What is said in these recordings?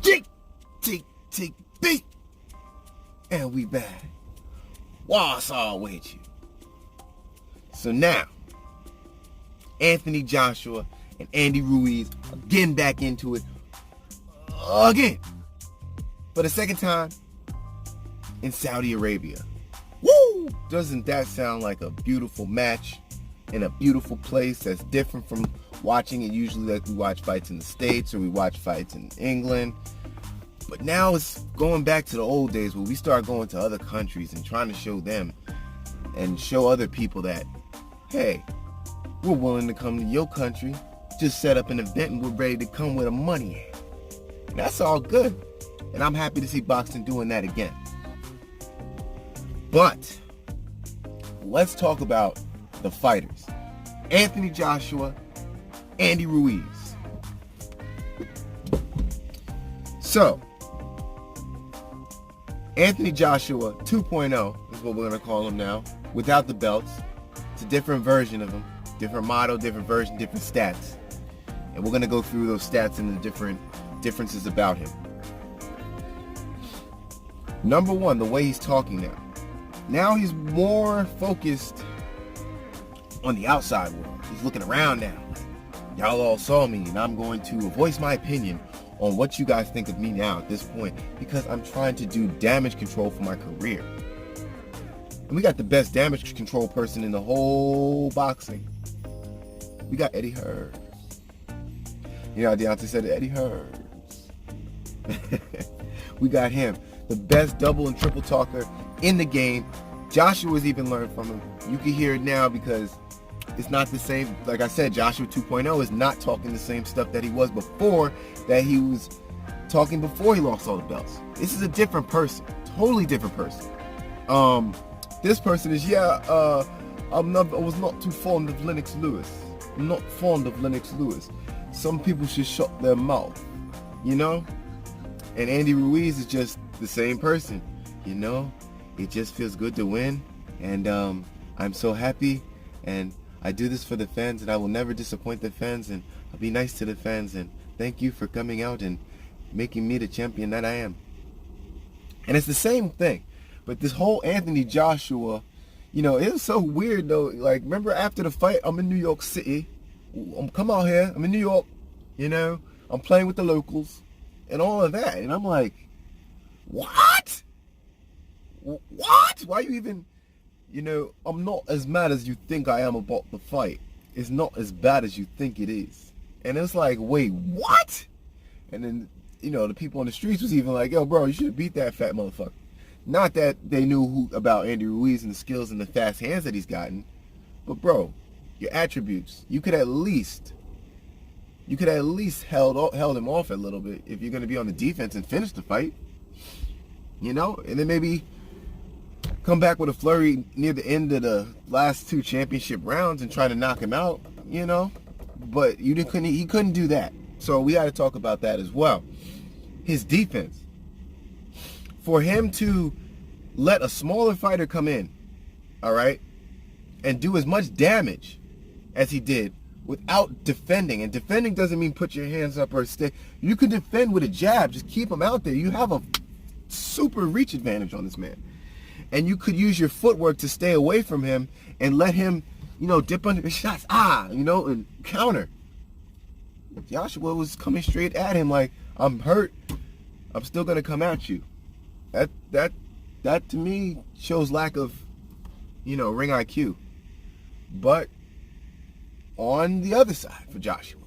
GTTB. And we back. What's all with you? So now, Anthony Joshua and Andy Ruiz are getting back into it again. For the second time in Saudi Arabia. Woo! Doesn't that sound like a beautiful match in a beautiful place that's different from watching it usually like we watch fights in the States or we watch fights in England? But now it's going back to the old days where we start going to other countries and trying to show them and show other people that, hey, we're willing to come to your country, just set up an event and we're ready to come with a money. And that's all good. And I'm happy to see boxing doing that again. But let's talk about the fighters. Anthony Joshua, Andy Ruiz. So, Anthony Joshua 2.0 is what we're going to call him now, without the belts. It's a different version of him, different model, different version, different stats. And we're going to go through those stats and the different differences about him. Number one, the way he's talking now. Now he's more focused on the outside world. He's looking around now. Y'all all saw me, and I'm going to voice my opinion on what you guys think of me now at this point, because I'm trying to do damage control for my career. And we got the best damage control person in the whole boxing. We got Eddie Hearns. You know how Deontay said it, Eddie Hearns. We got him. The best double and triple talker in the game. Joshua's even learned from him. You can hear it now because it's not the same. Like I said, Joshua 2.0 is not talking the same stuff that he was before, that he was talking before he lost all the belts. This is a different person. Totally different person. This person is, I was not too fond of Lennox Lewis. I'm not fond of Lennox Lewis. Some people should shut their mouth, you know? And Andy Ruiz is just the same person, you know? It just feels good to win, and I'm so happy, and I do this for the fans, and I will never disappoint the fans, and I'll be nice to the fans, and thank you for coming out and making me the champion that I am. And it's the same thing, but this whole Anthony Joshua, you know, it was so weird though. Like, remember after the fight, I'm in New York City, come out here, I'm in New York, you know, I'm playing with the locals, and all of that, and I'm like, what? What? Why you even, you know, I'm not as mad as you think I am about the fight. It's not as bad as you think it is. And it's like, wait, what? And then, you know, the people on the streets was even like, yo, bro, you should have beat that fat motherfucker. Not that they knew about Andy Ruiz and the skills and the fast hands that he's gotten, but bro, your attributes, you could at least held him off a little bit if you're going to be on the defense and finish the fight. You know, and then maybe come back with a flurry near the end of the last two championship rounds and try to knock him out, you know. But he couldn't do that. So we got to talk about that as well. His defense. For him to let a smaller fighter come in, all right, and do as much damage as he did without defending. And defending doesn't mean put your hands up or stay. You can defend with a jab. Just keep him out there. You have a super reach advantage on this man. And you could use your footwork to stay away from him and let him, you know, dip under his shots, you know, and counter. Joshua was coming straight at him like, I'm hurt, I'm still gonna come at you. That to me shows lack of, you know, ring IQ. But on the other side for Joshua,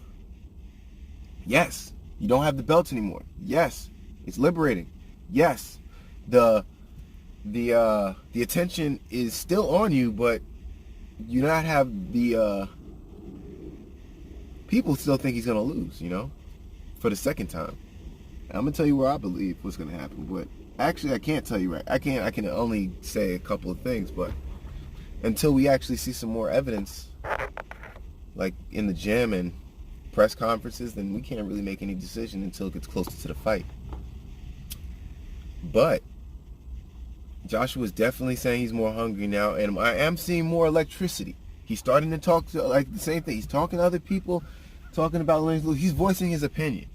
yes, you don't have the belts anymore. Yes, it's liberating. Yes, the attention is still on you, but you not have the people still think he's gonna lose, you know, for the second time. And I'm gonna tell you where I believe what's gonna happen, but actually I can't tell you right. I can only say a couple of things, but until we actually see some more evidence, like in the gym and press conferences, then we can't really make any decision until it gets closer to the fight. But Joshua's definitely saying he's more hungry now, and I am seeing more electricity. He's starting to talk to, like, the same thing. He's talking to other people, talking about Lennox Lewis. He's voicing his opinion.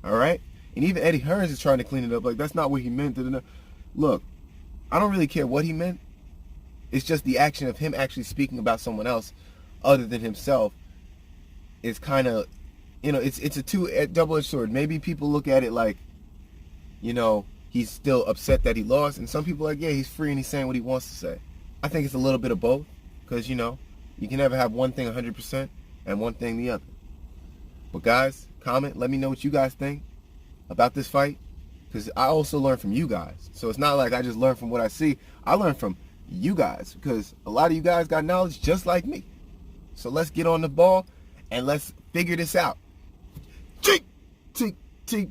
All right? And even Eddie Hearns is trying to clean it up. Like, that's not what he meant. Look, I don't really care what he meant. It's just the action of him actually speaking about someone else other than himself is kind of, it's a double-edged sword. Maybe people look at it like, he's still upset that he lost. And some people are like, yeah, he's free and he's saying what he wants to say. I think it's a little bit of both. Because, you can never have one thing 100% and one thing the other. But guys, comment. Let me know what you guys think about this fight. Because I also learn from you guys. So it's not like I just learn from what I see. I learn from you guys. Because a lot of you guys got knowledge just like me. So let's get on the ball and let's figure this out. Tick, tick, tick.